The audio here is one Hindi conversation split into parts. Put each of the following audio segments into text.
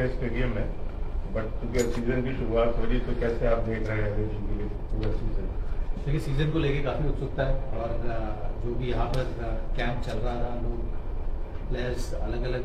के स्टेडियम में, बट क्योंकि सीजन की शुरुआत हो रही तो कैसे आप देख रहे हैं पूरा सीजन? देखिए सीजन को लेके काफ़ी उत्सुकता है और जो भी यहाँ पर कैंप चल रहा था, लोग प्लेयर्स अलग अलग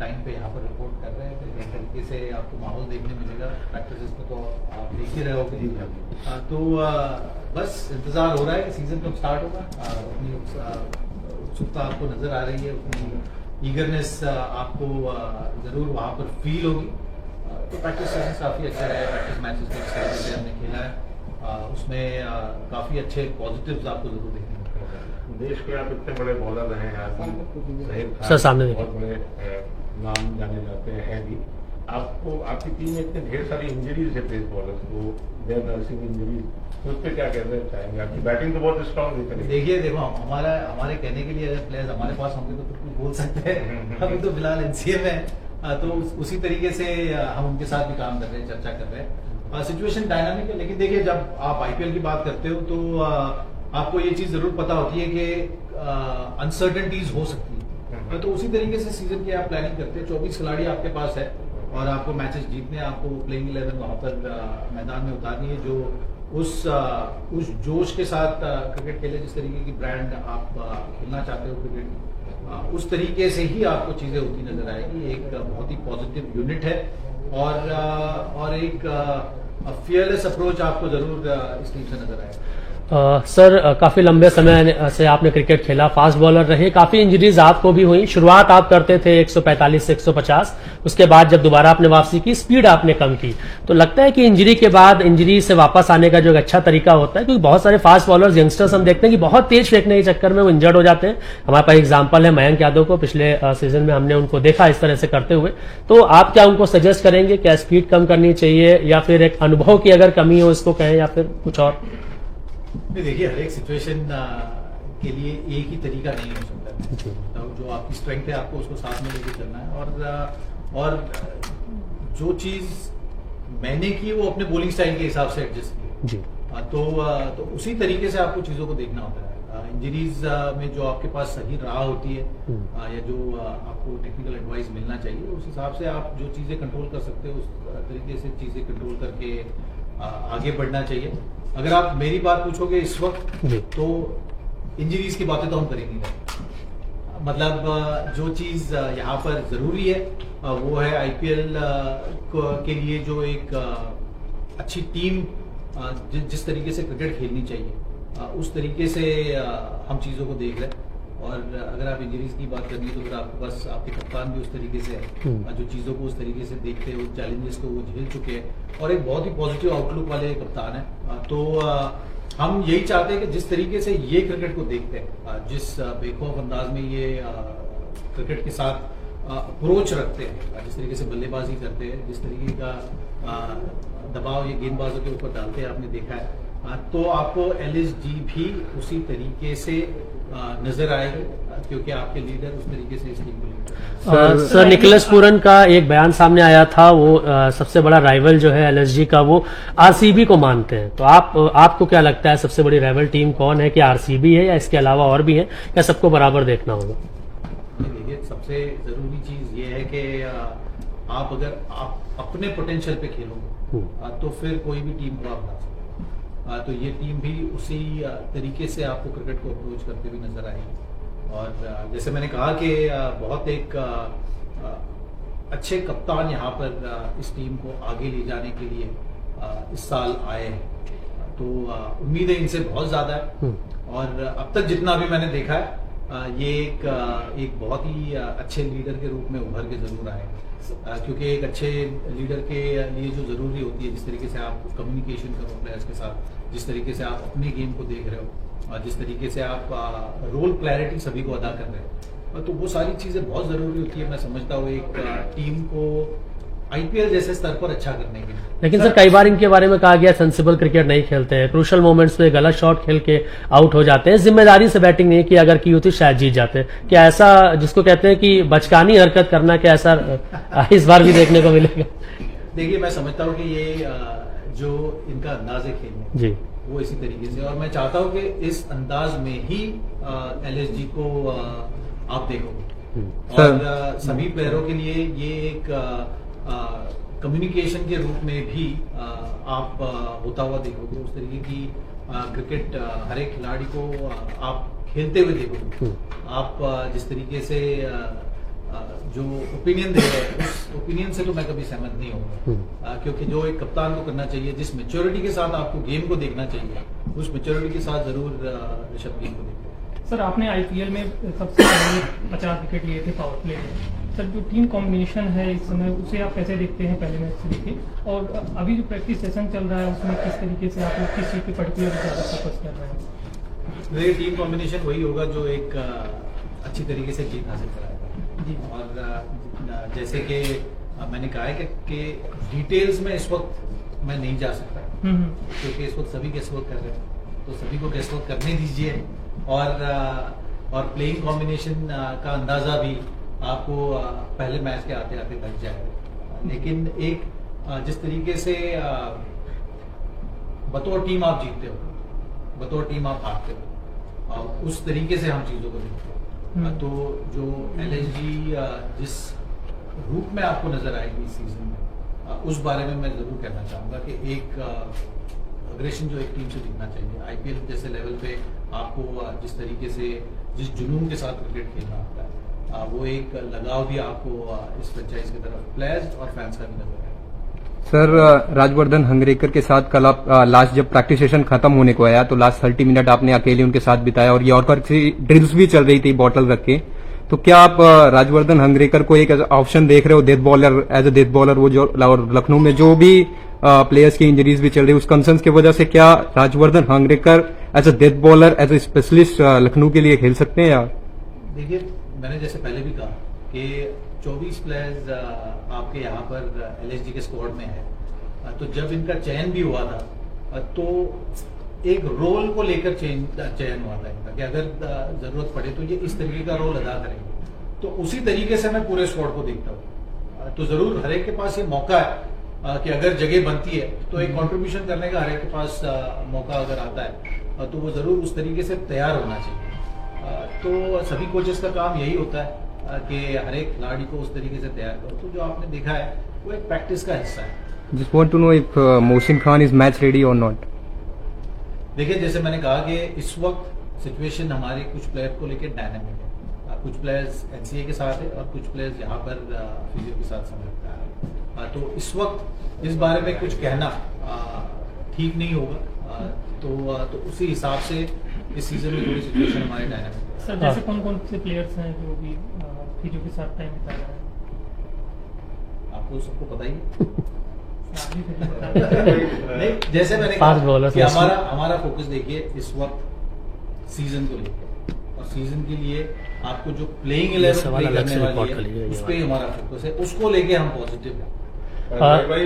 टाइम पे यहाँ पर रिपोर्ट कर रहे हैं कि जिस तरीके से आपको माहौल देखने मिलेगा प्रैक्टिस में, तो आप देख ही रहे होगे। तो बस इंतज़ार हो रहा है कि सीज़न कब स्टार्ट होगा। अपनी उत्सुकता आपको नज़र आ रही है, उतनी ईगरनेस आपको ज़रूर वहाँ पर फील होगी। तो प्रैक्टिस सेशन काफ़ी अच्छा रहा है, प्रैक्टिस मैचेस जिस तरीके से हमने खेला है उसमें काफ़ी अच्छे पॉजिटिव्स आपको ज़रूर देखने मिलेंगे। देश के आप इतने बड़े बॉलर रहे हैं, सर सामने बहुत बड़े नाम जाने जाते हैं भी। आपको आपकी टीम में इतने ढेर सारी इंजरीज है पेस बॉलर्स को, देयर नर्सिंग इंजरीज, तो उस पर क्या कहना चाहेंगे? आपकी बैटिंग तो बहुत स्ट्रॉन्ग दिख रही है। देखिए देखो, हमारे कहने के लिए अगर प्लेयर्स हमारे पास होंगे तो कुछ बोल सकते हैं। अभी तो फिलहाल एनसीए में तो उसी तरीके से हम उनके साथ भी काम कर रहे हैं, चर्चा कर रहे हैं। सिचुएशन डायनामिक है, लेकिन देखिए जब आप आईपीएल की बात करते हो तो आपको ये चीज जरूर पता होती है कि अनसर्टेनिटीज हो सकती है। तो उसी तरीके से सीजन की आप प्लानिंग करते हैं। 24 खिलाड़ी आपके पास है और आपको मैचेस जीतने, आपको प्लेइंग 11 वहां पर मैदान में उतारनी है जो उस जोश के साथ क्रिकेट खेले, जिस तरीके की ब्रांड आप खेलना चाहते हो क्रिकेट, उस तरीके से ही आपको चीजें होती नजर आएगी। एक बहुत ही पॉजिटिव यूनिट है और एक फियरलेस अप्रोच आपको जरूर इस टीम से नजर आएगा। सर काफ़ी लंबे समय से आपने क्रिकेट खेला, फास्ट बॉलर रहे, काफ़ी इंजरीज आपको भी हुई। शुरुआत आप करते थे 145 से 150, उसके बाद जब दोबारा आपने वापसी की, स्पीड आपने कम की। तो लगता है कि इंजरी के बाद इंजरी से वापस आने का जो एक अच्छा तरीका होता है, क्योंकि बहुत सारे फास्ट बॉलर्स यंगस्टर्स हम देखते हैं कि बहुत तेज फेंकने के चक्कर में वो इंजर्ड हो जाते हैं। हमारे पास एग्जाम्पल है मयंक यादव को, पिछले सीजन में हमने उनको देखा इस तरह से करते हुए। तो आप क्या उनको सजेस्ट करेंगे, क्या स्पीड कम करनी चाहिए या फिर एक अनुभव की अगर कमी हो इसको कहें, या फिर कुछ और? देखिए हर एक सिचुएशन के लिए एक ही तरीका नहीं हो सकता। तो जो आपकी स्ट्रेंथ है आपको उसको साथ में लेके चलना है और जो चीज मैंने की वो अपने बॉलिंग स्टाइल के हिसाब से एडजस्ट की। तो उसी तरीके से आपको चीजों को देखना होता है। इंजरीज में जो आपके पास सही राह होती है या जो आपको टेक्निकल एडवाइस मिलना चाहिए, उस हिसाब से आप जो चीजें कंट्रोल कर सकते हो उस तरीके से चीजें कंट्रोल करके आगे बढ़ना चाहिए। अगर आप मेरी बात पूछोगे इस वक्त तो इंजरीज की बातें तो हम करेंगे नहीं। मतलब जो चीज यहाँ पर जरूरी है वो है आईपीएल के लिए जो एक अच्छी टीम जिस तरीके से क्रिकेट खेलनी चाहिए उस तरीके से हम चीजों को देख रहे हैं। और अगर आप इंजरीज की बात करनी है तो फिर आपके पास आपके कप्तान भी उस तरीके से है जो चीजों को उस तरीके से देखते हैं, उस चैलेंजेस को वो झेल चुके हैं और एक बहुत ही पॉजिटिव आउटलुक वाले कप्तान है। तो हम यही चाहते हैं कि जिस तरीके से ये क्रिकेट को देखते हैं, जिस बेखौफ अंदाज में ये क्रिकेट के साथ अप्रोच रखते हैं, जिस तरीके से बल्लेबाजी करते हैं, जिस तरीके का दबाव ये गेंदबाजों के ऊपर डालते हैं, आपने देखा है। तो आपको एलएसजी भी उसी तरीके से नजर आएगी क्योंकि आपके लीडर उस तरीके से इस टीम को सर निकोलस पूरन का एक बयान सामने आया था, वो सबसे बड़ा राइवल जो है एलएसजी का वो आरसीबी को मानते हैं। तो आपको क्या लगता है सबसे बड़ी राइवल टीम कौन है? कि आरसीबी है या इसके अलावा और भी है, या सबको बराबर देखना होगा? देखिए सबसे जरूरी चीज ये है कि आप अगर आप अपने पोटेंशियल पे खेलोगे तो फिर कोई भी टीम को आप हरा सकते। तो ये टीम भी उसी तरीके से आपको क्रिकेट को अप्रोच करते हुए नजर आएगी। और जैसे मैंने कहा कि बहुत एक अच्छे कप्तान यहाँ पर इस टीम को आगे ले जाने के लिए इस साल आए हैं। तो उम्मीद है इनसे बहुत ज्यादा है और अब तक जितना भी मैंने देखा है ये एक बहुत ही अच्छे लीडर के रूप में उभर के जरूर आए, क्योंकि एक अच्छे लीडर के लिए जो जरूरी होती है, जिस तरीके से आप कम्युनिकेशन करो प्लेयर्स के साथ, जिस तरीके से आप अपने गेम को देख रहे हो और जिस तरीके से आप रोल क्लैरिटी सभी को अदा कर रहे हो, तो वो सारी चीजें बहुत जरूरी होती है। मैं समझता हूँ एक टीम को आईपीएल जैसे स्तर पर अच्छा करने के लिए। लेकिन सर कई बार इनके बारे में कहा गया सेंसिबल क्रिकेट नहीं खेलते हैं, क्रूशल मोमेंट्स पे गलत शॉट खेल के आउट हो जाते हैं, जिम्मेदारी से बैटिंग नहीं की, अगर की होती शायद जीत जाते। क्या ऐसा जिसको कहते हैं कि बचकानी हरकत करना, क्या ऐसा इस बार भी देखने को मिलेगा? देखिए मैं समझता हूँ कि ये जो इनका अंदाज है खेलने जी वो इसी तरीके से, और मैं चाहता हूँ कि इस अंदाज में ही एलएसजी को आप देखोगे और सभी प्लेयरों के लिए ये एक कम्युनिकेशन के रूप में भी आप होता हुआ देखोगे। उस तरीके की क्रिकेट हर एक खिलाड़ी को आप खेलते हुए देखोगे। आप जिस तरीके से जो ओपिनियन दे रहे हैं उस ओपिनियन से तो मैं कभी सहमत नहीं होऊंगा, क्योंकि जो एक कप्तान को करना चाहिए, जिस मैच्योरिटी के साथ आपको गेम को देखना चाहिए, उस मैच्योरिटी के साथ जरूर ऋषभ गेम को देखो। सर, आपने आईपीएल में सबसे पहले 50 विकेट लिए थे पावर प्ले में। सर, जो टीम कॉम्बिनेशन है इस समय, उसे आप कैसे देखते हैं पहले मैच से देखे, और अभी जो प्रैक्टिस सेशन चल रहा है उसमें किस तरीके से आप लोग किस चीज़ पे पर्टिकुलर ज़्यादा फोकस कर रहे हैं? मेरी टीम कॉम्बिनेशन वही होगा जो एक अच्छी तरीके से जीत हासिल कराएगा जी। और जैसे कि मैंने कहा है कि डिटेल्स में इस वक्त मैं नहीं जा सकता, क्योंकि इस वक्त सभी गेस वर्क कर रहे हैं, तो सभी को गेस वर्क करने दीजिए। और प्लेइंग कॉम्बिनेशन का अंदाजा भी आपको पहले मैच के आते आते लग जाएगा। लेकिन एक जिस तरीके से बतौर टीम आप जीतते हो, बतौर टीम आप हारते हो, उस तरीके से हम चीजों को देखते हैं। तो जो एलएसजी जिस रूप में आपको नजर आएगी इस सीजन में, उस बारे में मैं जरूर कहना चाहूंगा कि एक अग्रेशन जो एक टीम से दिखना चाहिए। आईपीएल जैसे लेवल पे आपको जिस तरीके से, जिस जुनून के साथ क्रिकेट खेलना होता है, वो एक लगाव भी आपको इस फ्रेंचाइज की तरफ प्लेयर्स और फैंस का भी नजर आएगा। सर, राजवर्धन हंगरेकर के साथ कल आप लास्ट जब प्रैक्टिस सेशन खत्म होने को आया तो लास्ट 30 मिनट आपने अकेले उनके साथ बिताया और यॉर्कर की ड्रिल्स भी चल रही थी बॉटल रख के, तो क्या आप राजवर्धन हंगरेकर को एक ऑप्शन देख रहे हो death bowler, as a death bowler? वो जो लखनऊ में जो भी प्लेयर्स की इंजरीज भी चल रही है उस कंसर्न की वजह से क्या Rajvardhan Hangargekar as a death bowler, as a specialist Lucknow के लिए खेल सकते हैं? या देखिए, मैंने जैसे पहले भी कहा कि 24 प्लेयर्स आपके यहाँ पर एलएसजी के स्क्वाड में है, तो जब इनका चयन भी हुआ था तो एक रोल को लेकर चयन हुआ था इनका कि अगर जरूरत पड़े तो ये इस तरीके का रोल अदा करेंगे। तो उसी तरीके से मैं पूरे स्क्वाड को देखता हूँ। तो जरूर हर एक के पास ये मौका है कि अगर जगह बनती है तो एक कंट्रीब्यूशन करने का हर एक के पास मौका अगर आता है तो वो जरूर उस तरीके से तैयार होना चाहिए। तो सभी कोचेस का काम यही होता है कि हर एक खिलाड़ी को उस तरीके से तैयार करो। तो जो आपने देखा है वो एक प्रैक्टिस का हिस्सा है। Just want to know if Mohsin Khan is match ready और नॉट। देखिए, जैसे मैंने कहा कि इस वक्त सिचुएशन हमारे कुछ प्लेयर को लेकर डायनामिक है। कुछ प्लेयर्स एनसीए के साथ है और कुछ प्लेयर्स यहाँ पर फिजियो के साथ समय लगता है। तो इस वक्त इस बारे में कुछ कहना ठीक नहीं होगा। तो उसी हिसाब से इस सीजन में थोड़ी सिचुएशन हमारे डायनामिक है। सर, जैसे कौन कौन से प्लेयर्स हैं जो भी फिजियो के साथ टाइम बिता रहे हैं? आपको सबको पता ही है। आप भी फिजियो बता रहे हैं। नहीं, जैसे मैंने Fast bowlers कि mostly। हमारा फोकस देखिए इस वक्त सीजन को लेकर, और सीजन के लिए आपको जो प्लेइंग 11 सवाल प्ले अलग करने से वाली रिपोर्ट कर है लीजिए, उस ये पे हमारा फोकस है, उसको लेके हम पॉजिटिव हैं। भाई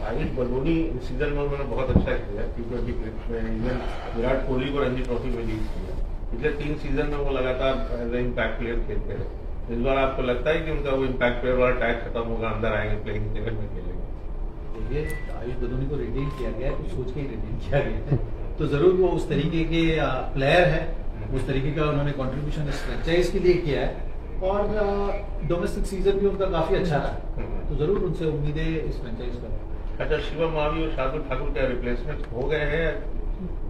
आयुष बलूनी इस सीजन में उन्होंने बहुत अच्छा किया T20 क्रिकेट में। इवन विराट कोहली को रणजी ट्रॉफी में लीड किया। पिछले 3 सीजन में वो लगातार एज ए इम्पैक्ट प्लेयर खेलते रहे। इस बार आपको लगता है कि उनका वो इम्पैक्ट प्लेयर वाला टैग खत्म होगा, अंदर आएंगे, प्लेइंग 11 में खेलेंगे? देखिए, आयुष बदूनी को रिटेन किया गया है, कुछ सोच के ही रिटेन किया गया है। तो जरूर वो उस तरीके के प्लेयर है, उस तरीके का उन्होंने कंट्रीब्यूशन इस फ्रेंचाइज के लिए किया है, और डोमेस्टिक सीजन भी उनका काफी अच्छा रहा। तो जरूर उनसे उम्मीदें इस फ्रेंचाइज पर। अच्छा, शिवम मावी और शार्दुल ठाकुर का रिप्लेसमेंट हो गए हैं,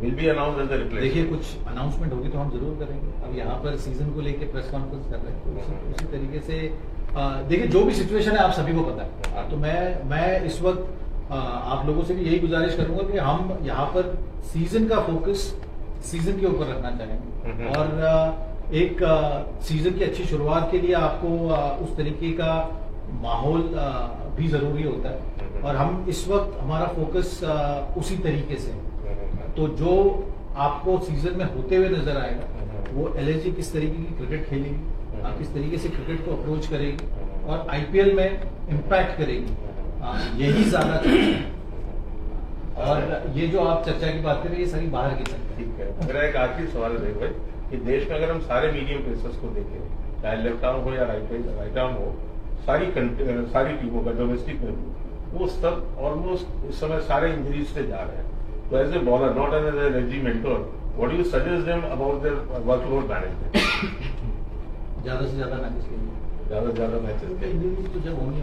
will be announce as the replacement? देखिए, कुछ अनाउंसमेंट होगी तो हम जरूर करेंगे। अब यहाँ पर सीजन को लेके प्रेस कॉन्फ्रेंस कर रहे हैं, तो उसी तरीके से देखिए जो भी सिचुएशन है आप सभी को पता है। तो मैं इस वक्त आप लोगों से भी यही गुजारिश करूंगा कि हम यहाँ पर सीजन का फोकस सीजन के ऊपर रखना चाहेंगे, और एक सीजन की अच्छी शुरुआत के लिए आपको उस तरीके का माहौल भी जरूरी होता है, और हम इस वक्त हमारा फोकस उसी तरीके से। तो जो आपको सीजन में होते हुए नजर आएगा वो एलएसजी किस तरीके की क्रिकेट खेलेगी, किस तरीके से क्रिकेट को अप्रोच करेगी और आईपीएल में इम्पैक्ट करेगी, यही ज्यादा चर्चा है। और ये जो आप चर्चा की बात कर रहे हैं ये सारी बाहर की चर्चा है। ठीक है। मेरा एक आखिरी सवाल है भाई कि देश में अगर हम सारे मीडियम पेसर्स को देखें, चाहे लेफ्ट आर्म हो या राइट आर्म हो, सारी टीमों का डोमेस्टिक में वो सब ऑलमोस्ट इस समय सारे इंजरीज से जा रहे हैं। तो as a bowler, not as a regimenter, what do you suggest them about their workload management? ज्यादा से ज्यादा मैचेस के लिए ज्यादा मैचेस इंजरीज तो जब होनी है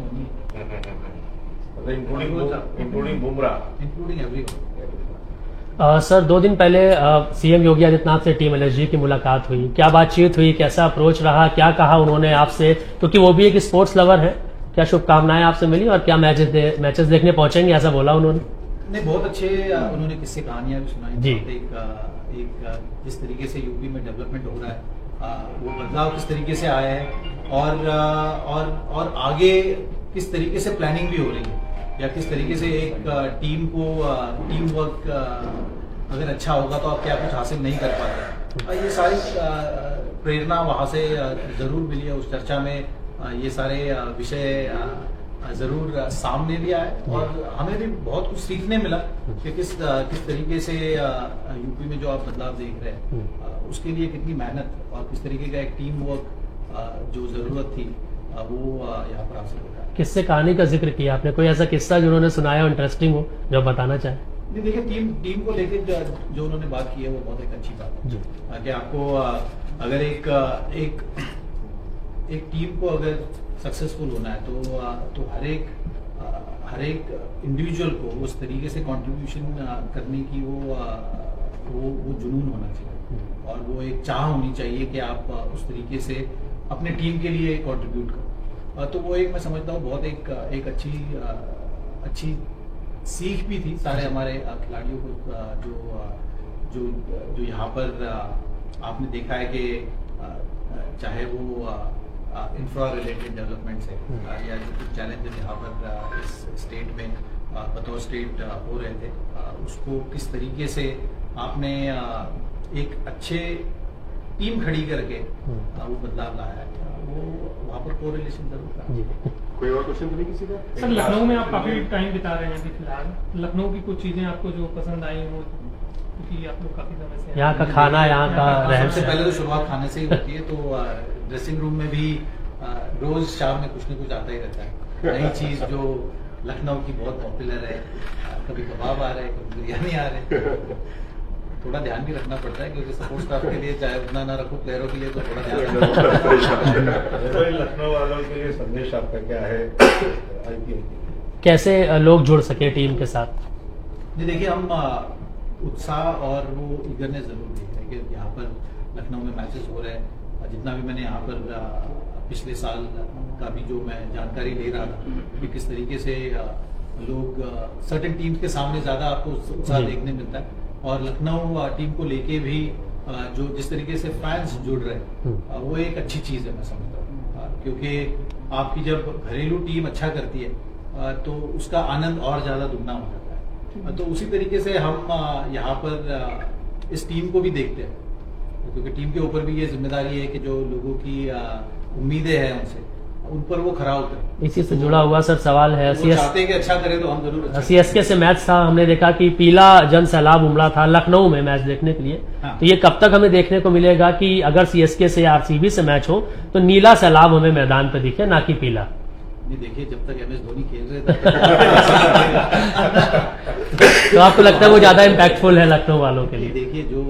including Bumrah. Including every. Sir 2 दिन पहले सीएम योगी आदित्यनाथ से टीम एलएसजी की मुलाकात हुई, क्या बातचीत हुई, कैसा अप्रोच रहा, क्या कहा उन्होंने आपसे, क्योंकि वो भी एक स्पोर्ट्स लवर है, क्या शुभकामनाएं आपसे मिली और क्या मैचेस देखने पहुंचेंगे, ऐसा बोला उन्होंने? नहीं, बहुत अच्छे उन्होंने किस्से कहानियां भी सुनाई जी। एक जिस तरीके से यूपी में डेवलपमेंट हो रहा है, वो बदलाव किस तरीके से आया है और आगे किस तरीके से प्लानिंग भी हो रही है, या किस तरीके से एक टीम वर्क अगर अच्छा होगा तो आप क्या कुछ हासिल नहीं कर पाते। ये सारी प्रेरणा वहाँ से जरूर मिली है। उस चर्चा में ये सारे विषय जरूर सामने भी आए और हमें भी बहुत कुछ सीखने मिला कि किस तरीके से यूपी में जो आप बदलाव देख रहे हैं उसके लिए कितनी मेहनत और किस तरीके का एक टीम वर्क जो जरूरत थी वो यहाँ पर हासिल होता है। किससे कहानी का जिक्र किया आपने, कोई ऐसा किस्सा जो उन्होंने सुनाया हो इंटरेस्टिंग हो जो बताना चाहें? नहीं, देखिए टीम को लेकर जो उन्होंने बात की है वो बहुत एक अच्छी बात जी। है कि आपको अगर एक टीम को अगर सक्सेसफुल होना है तो हर एक इंडिविजुअल को उस तरीके से कंट्रीब्यूशन करने की वो जुनून होना चाहिए और वो एक चाह होनी चाहिए कि आप उस तरीके से अपने टीम के लिए कंट्रीब्यूट करो। तो वो एक मैं समझता हूँ बहुत एक अच्छी सीख भी थी सारे हमारे खिलाड़ियों को जो यहाँ पर आपने देखा है कि चाहे वो इंफ्रा रिलेटेड डेवलपमेंट है या जो कुछ चैलेंजेस यहाँ पर इस स्टेट में बतौर स्टेट हो रहे थे उसको किस तरीके से आपने एक अच्छे टीम खड़ी करके वो बदलाव लाया है, वो वहाँ पर कोरिलेशन जरूर था। कोई और क्वेश्चन तो नहीं किसी का? सर लखनऊ में आप काफी टाइम बिता रहे हैं अभी फिलहाल, लखनऊ की कुछ चीजें आपको जो पसंद आई हो, क्योंकि आप लोग काफी समय से यहाँ का खाना, यहाँ का रहन सबसे पहले तो शुरुआत खाने से ही होती है, तो ड्रेसिंग रूम में भी रोज शाम में कुछ न कुछ आता ही रहता है, नई चीज जो लखनऊ की बहुत पॉपुलर है, कभी कबाब आ रहे हैं, कभी बिरयानी आ रहे हैं। थोड़ा ध्यान भी रखना पड़ता है क्योंकि सपोर्ट स्टाफ के लिए चाहे उतना ना रखो, प्लेयरों के लिए तो थोड़ा ध्यान रखना तो लखनऊ वालों के लिए संदेश आपका क्या है आईपीएल? कैसे लोग जुड़ सके टीम के साथ? जी देखिए, हम उत्साह और वो ईगरनेस जरूर देख रहे हैं कि यहाँ पर लखनऊ में मैचेस हो रहे हैं। जितना भी मैंने यहाँ पर पिछले साल का भी जो मैं जानकारी ले रहा था कि किस तरीके से लोग सर्टेन टीम्स के सामने ज्यादा आपको उत्साह देखने मिलता है और लखनऊ टीम को लेके भी जो जिस तरीके से फैंस जुड़ रहे हैं वो एक अच्छी चीज है मैं समझता हूँ, क्योंकि आपकी जब घरेलू टीम अच्छा करती है तो उसका आनंद और ज्यादा दुगना हो जाता है। तो उसी तरीके से हम यहाँ पर इस टीम को भी देखते हैं क्योंकि टीम के ऊपर भी ये जिम्मेदारी है कि जो लोगों की उम्मीदें हैं उनसे उन पर वो खरा उतरे। इसी से जुड़ा हुआ सर सवाल है, चाहते हैं कि अच्छा करे तो हम जरूर अच्छा सीएसके से मैच था, हमने देखा कि पीला जन सैलाब उमड़ा था लखनऊ में मैच देखने के लिए। हाँ। तो ये कब तक हमें देखने को मिलेगा कि अगर सीएसके से या आरसीबी से मैच हो तो नीला सैलाब हमें मैदान पर दिखे, ना कि पीला? नहीं, देखिए जब तक MS धोनी खेल रहे तो आपको लगता है वो ज्यादा इम्पैक्टफुल है लखनऊ वालों के लिए? देखिए जो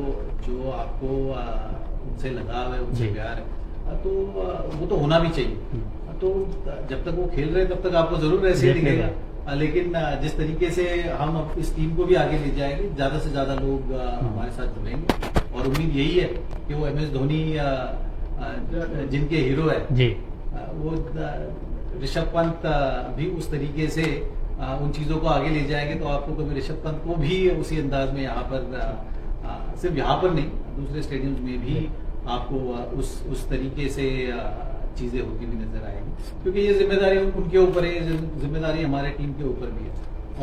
आपको उनसे लगाव है, उनसे प्यार है, तो वो तो होना भी चाहिए। तो जब तक वो खेल रहे तब तक आपको जरूर ऐसे ही दिखेगा, लेकिन जिस तरीके से हम इस टीम को भी आगे ले जाएंगे, ज्यादा से ज्यादा लोग हमारे साथ जुड़ेंगे और उम्मीद यही है कि वो MS धोनी जिनके हीरो है जी, वो ऋषभ पंत भी उस तरीके से उन चीजों को आगे ले जाएंगे तो आपको कभी ऋषभ पंत को भी उसी अंदाज में यहाँ पर सिर्फ यहाँ पर नहीं दूसरे स्टेडियम्स में भी आपको उस तरीके से चीजें होती हुई नजर आएगी, क्योंकि ये जिम्मेदारी उनके ऊपर है, ये जिम्मेदारी हमारे टीम के ऊपर भी है।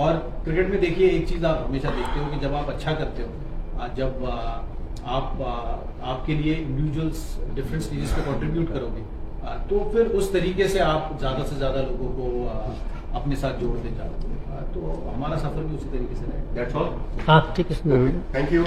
और क्रिकेट में देखिए एक चीज आप हमेशा देखते हो कि जब आप अच्छा करते हो, जब आपके लिए इंडिविजुअल्स डिफरेंट स्टेजेस पे कंट्रीब्यूट करोगे तो फिर उस तरीके से आप ज्यादा से ज्यादा लोगों को अपने साथ जोड़ते जाते हो। तो हमारा सफर भी उसी तरीके से रहेगा। That's all. हाँ ठीक है। Thank you.